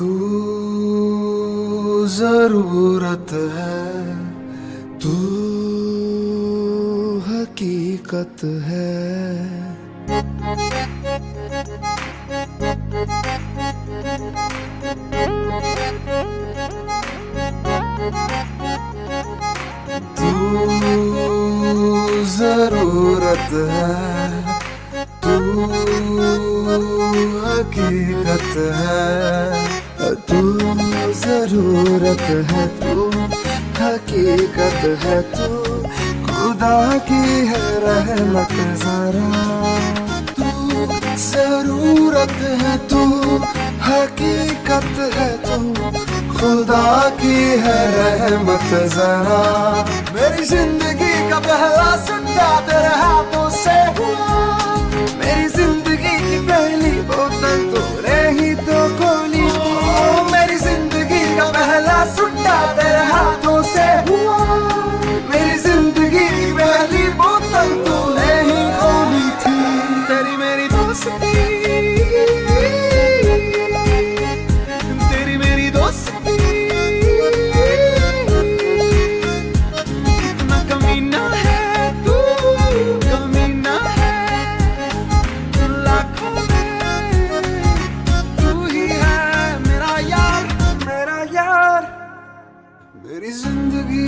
तू जरूरत है, तू हकीकत है। तू जरूरत है, तू हकीकत है। तू जरूरत है, तू हकीकत है। तू खुदा की है रहमत जरा। तू जरूरत है, तू हकीकत है। तू खुदा की है रहमत जरा। मेरी जिंदगी का पहला सट्टा तेरे हाथों